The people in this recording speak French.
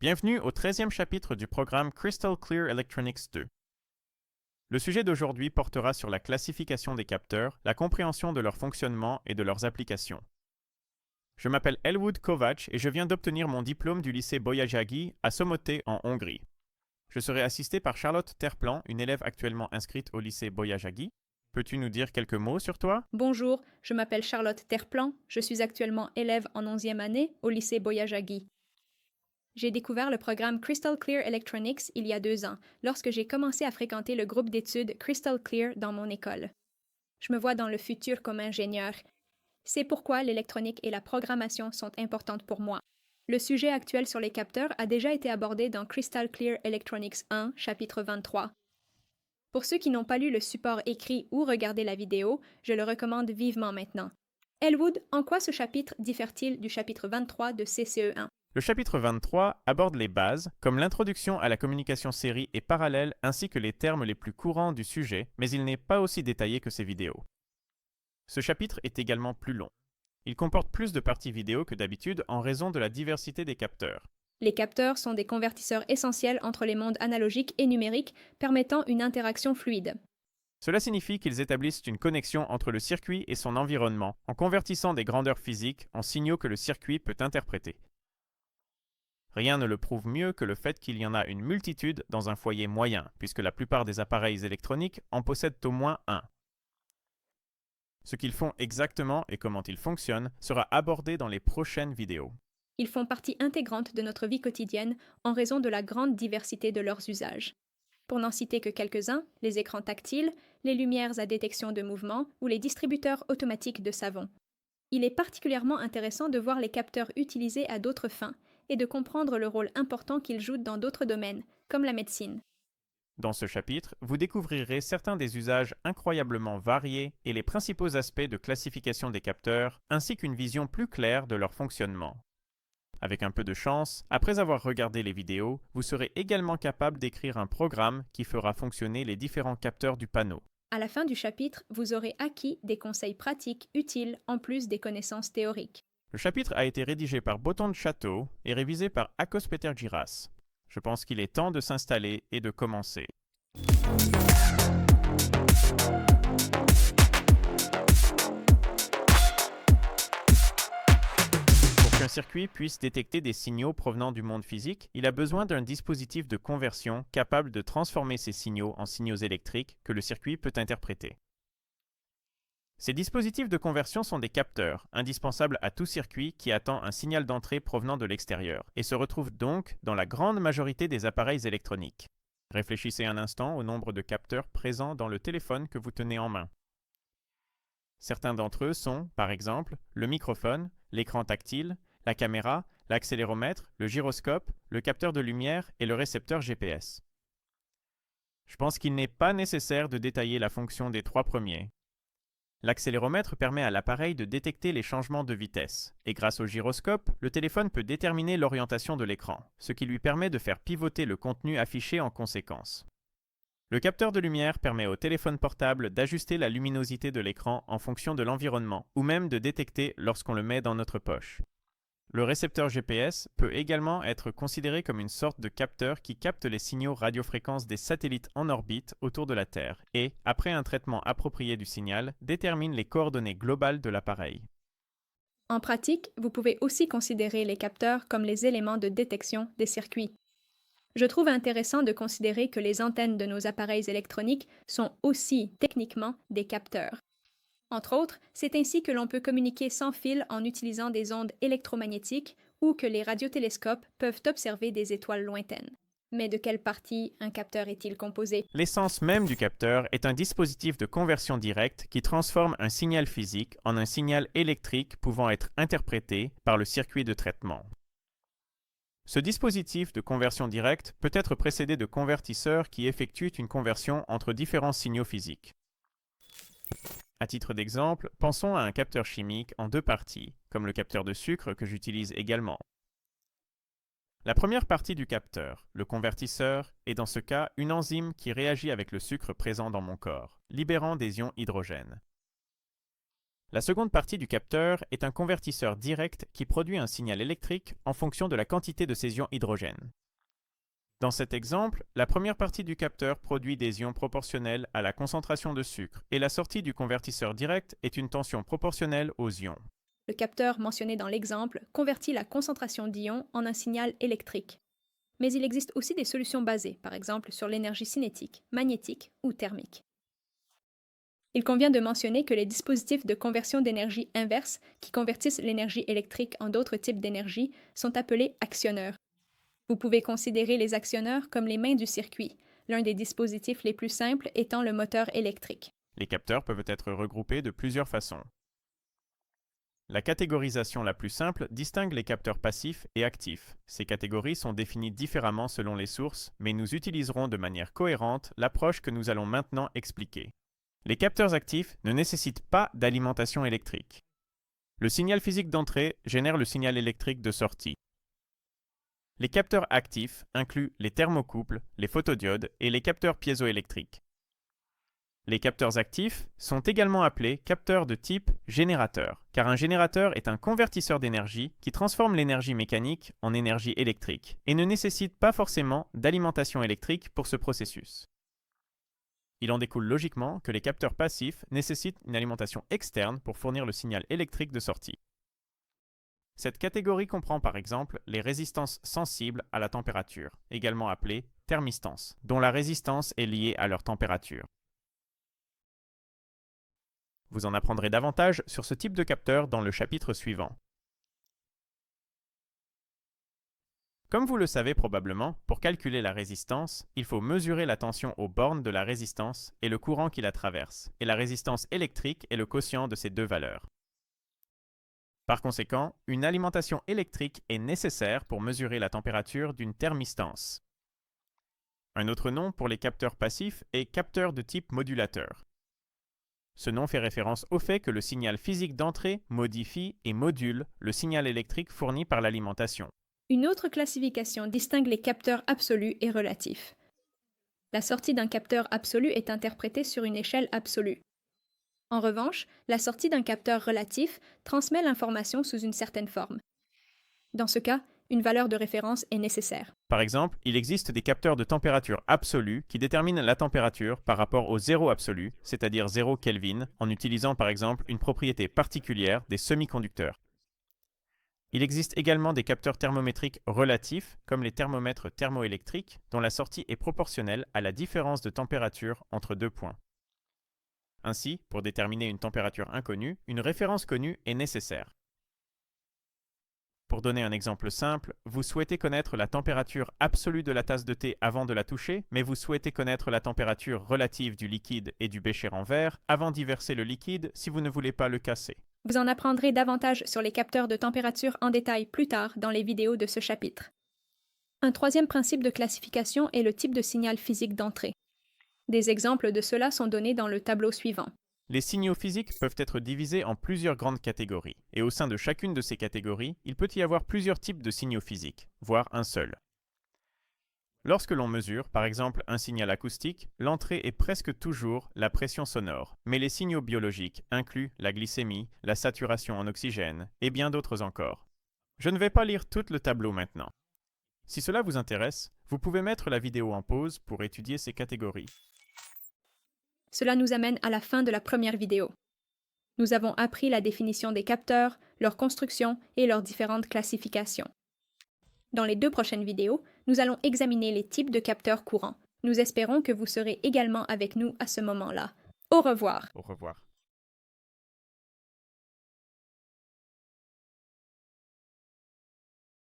Bienvenue au 13e chapitre du programme Crystal Clear Electronics 2. Le sujet d'aujourd'hui portera sur la classification des capteurs, la compréhension de leur fonctionnement et de leurs applications. Je m'appelle Elwood Kovacs et je viens d'obtenir mon diplôme du lycée Bolyai à Somote en Hongrie. Je serai assisté par Charlotte Terplan, une élève actuellement inscrite au lycée Bolyai. Peux-tu nous dire quelques mots sur toi? Bonjour, je m'appelle Charlotte Terplan, je suis actuellement élève en 11e année au lycée Bolyai. J'ai découvert le programme Crystal Clear Electronics il y a 2 ans, lorsque j'ai commencé à fréquenter le groupe d'études Crystal Clear dans mon école. Je me vois dans le futur comme ingénieur. C'est pourquoi l'électronique et la programmation sont importantes pour moi. Le sujet actuel sur les capteurs a déjà été abordé dans Crystal Clear Electronics 1, chapitre 23. Pour ceux qui n'ont pas lu le support écrit ou regardé la vidéo, je le recommande vivement maintenant. Elwood, en quoi ce chapitre diffère-t-il du chapitre 23 de CCE1? Le chapitre 23 aborde les bases, comme l'introduction à la communication série et parallèle ainsi que les termes les plus courants du sujet, mais il n'est pas aussi détaillé que ces vidéos. Ce chapitre est également plus long. Il comporte plus de parties vidéo que d'habitude en raison de la diversité des capteurs. Les capteurs sont des convertisseurs essentiels entre les mondes analogiques et numériques, permettant une interaction fluide. Cela signifie qu'ils établissent une connexion entre le circuit et son environnement en convertissant des grandeurs physiques en signaux que le circuit peut interpréter. Rien ne le prouve mieux que le fait qu'il y en a une multitude dans un foyer moyen, puisque la plupart des appareils électroniques en possèdent au moins un. Ce qu'ils font exactement et comment ils fonctionnent sera abordé dans les prochaines vidéos. Ils font partie intégrante de notre vie quotidienne en raison de la grande diversité de leurs usages. Pour n'en citer que quelques-uns, les écrans tactiles, les lumières à détection de mouvement ou les distributeurs automatiques de savon. Il est particulièrement intéressant de voir les capteurs utilisés à d'autres fins et de comprendre le rôle important qu'ils jouent dans d'autres domaines, comme la médecine. Dans ce chapitre, vous découvrirez certains des usages incroyablement variés et les principaux aspects de classification des capteurs, ainsi qu'une vision plus claire de leur fonctionnement. Avec un peu de chance, après avoir regardé les vidéos, vous serez également capable d'écrire un programme qui fera fonctionner les différents capteurs du panneau. À la fin du chapitre, vous aurez acquis des conseils pratiques utiles en plus des connaissances théoriques. Le chapitre a été rédigé par Boton Château et révisé par Akos Peter Giras. Je pense qu'il est temps de s'installer et de commencer. Pour qu'un circuit puisse détecter des signaux provenant du monde physique, il a besoin d'un dispositif de conversion capable de transformer ces signaux en signaux électriques que le circuit peut interpréter. Ces dispositifs de conversion sont des capteurs, indispensables à tout circuit qui attend un signal d'entrée provenant de l'extérieur, et se retrouvent donc dans la grande majorité des appareils électroniques. Réfléchissez un instant au nombre de capteurs présents dans le téléphone que vous tenez en main. Certains d'entre eux sont, par exemple, le microphone, l'écran tactile, la caméra, l'accéléromètre, le gyroscope, le capteur de lumière et le récepteur GPS. Je pense qu'il n'est pas nécessaire de détailler la fonction des 3 premiers. L'accéléromètre permet à l'appareil de détecter les changements de vitesse, et grâce au gyroscope, le téléphone peut déterminer l'orientation de l'écran, ce qui lui permet de faire pivoter le contenu affiché en conséquence. Le capteur de lumière permet au téléphone portable d'ajuster la luminosité de l'écran en fonction de l'environnement, ou même de détecter lorsqu'on le met dans notre poche. Le récepteur GPS peut également être considéré comme une sorte de capteur qui capte les signaux radiofréquences des satellites en orbite autour de la Terre et, après un traitement approprié du signal, détermine les coordonnées globales de l'appareil. En pratique, vous pouvez aussi considérer les capteurs comme les éléments de détection des circuits. Je trouve intéressant de considérer que les antennes de nos appareils électroniques sont aussi techniquement des capteurs. Entre autres, c'est ainsi que l'on peut communiquer sans fil en utilisant des ondes électromagnétiques ou que les radiotélescopes peuvent observer des étoiles lointaines. Mais de quelle partie un capteur est-il composé? L'essence même du capteur est un dispositif de conversion directe qui transforme un signal physique en un signal électrique pouvant être interprété par le circuit de traitement. Ce dispositif de conversion directe peut être précédé de convertisseurs qui effectuent une conversion entre différents signaux physiques. À titre d'exemple, pensons à un capteur chimique en 2 parties, comme le capteur de sucre que j'utilise également. La première partie du capteur, le convertisseur, est dans ce cas une enzyme qui réagit avec le sucre présent dans mon corps, libérant des ions hydrogène. La seconde partie du capteur est un convertisseur direct qui produit un signal électrique en fonction de la quantité de ces ions hydrogène. Dans cet exemple, la première partie du capteur produit des ions proportionnels à la concentration de sucre et la sortie du convertisseur direct est une tension proportionnelle aux ions. Le capteur mentionné dans l'exemple convertit la concentration d'ions en un signal électrique. Mais il existe aussi des solutions basées, par exemple sur l'énergie cinétique, magnétique ou thermique. Il convient de mentionner que les dispositifs de conversion d'énergie inverse, qui convertissent l'énergie électrique en d'autres types d'énergie, sont appelés actionneurs. Vous pouvez considérer les actionneurs comme les mains du circuit, l'un des dispositifs les plus simples étant le moteur électrique. Les capteurs peuvent être regroupés de plusieurs façons. La catégorisation la plus simple distingue les capteurs passifs et actifs. Ces catégories sont définies différemment selon les sources, mais nous utiliserons de manière cohérente l'approche que nous allons maintenant expliquer. Les capteurs actifs ne nécessitent pas d'alimentation électrique. Le signal physique d'entrée génère le signal électrique de sortie. Les capteurs actifs incluent les thermocouples, les photodiodes et les capteurs piézoélectriques. Les capteurs actifs sont également appelés capteurs de type générateur, car un générateur est un convertisseur d'énergie qui transforme l'énergie mécanique en énergie électrique et ne nécessite pas forcément d'alimentation électrique pour ce processus. Il en découle logiquement que les capteurs passifs nécessitent une alimentation externe pour fournir le signal électrique de sortie. Cette catégorie comprend par exemple les résistances sensibles à la température, également appelées thermistances, dont la résistance est liée à leur température. Vous en apprendrez davantage sur ce type de capteur dans le chapitre suivant. Comme vous le savez probablement, pour calculer la résistance, il faut mesurer la tension aux bornes de la résistance et le courant qui la traverse, et la résistance électrique est le quotient de ces deux valeurs. Par conséquent, une alimentation électrique est nécessaire pour mesurer la température d'une thermistance. Un autre nom pour les capteurs passifs est capteur de type modulateur. Ce nom fait référence au fait que le signal physique d'entrée modifie et module le signal électrique fourni par l'alimentation. Une autre classification distingue les capteurs absolus et relatifs. La sortie d'un capteur absolu est interprétée sur une échelle absolue. En revanche, la sortie d'un capteur relatif transmet l'information sous une certaine forme. Dans ce cas, une valeur de référence est nécessaire. Par exemple, il existe des capteurs de température absolue qui déterminent la température par rapport au zéro absolu, c'est-à-dire 0 Kelvin, en utilisant par exemple une propriété particulière des semi-conducteurs. Il existe également des capteurs thermométriques relatifs, comme les thermomètres thermoélectriques, dont la sortie est proportionnelle à la différence de température entre deux points. Ainsi, pour déterminer une température inconnue, une référence connue est nécessaire. Pour donner un exemple simple, vous souhaitez connaître la température absolue de la tasse de thé avant de la toucher, mais vous souhaitez connaître la température relative du liquide et du bécher en verre avant d'y verser le liquide si vous ne voulez pas le casser. Vous en apprendrez davantage sur les capteurs de température en détail plus tard dans les vidéos de ce chapitre. Un troisième principe de classification est le type de signal physique d'entrée. Des exemples de cela sont donnés dans le tableau suivant. Les signaux physiques peuvent être divisés en plusieurs grandes catégories, et au sein de chacune de ces catégories, il peut y avoir plusieurs types de signaux physiques, voire un seul. Lorsque l'on mesure, par exemple, un signal acoustique, l'entrée est presque toujours la pression sonore, mais les signaux biologiques incluent la glycémie, la saturation en oxygène, et bien d'autres encore. Je ne vais pas lire tout le tableau maintenant. Si cela vous intéresse, vous pouvez mettre la vidéo en pause pour étudier ces catégories. Cela nous amène à la fin de la première vidéo. Nous avons appris la définition des capteurs, leur construction et leurs différentes classifications. Dans les 2 prochaines vidéos, nous allons examiner les types de capteurs courants. Nous espérons que vous serez également avec nous à ce moment-là. Au revoir. Au revoir.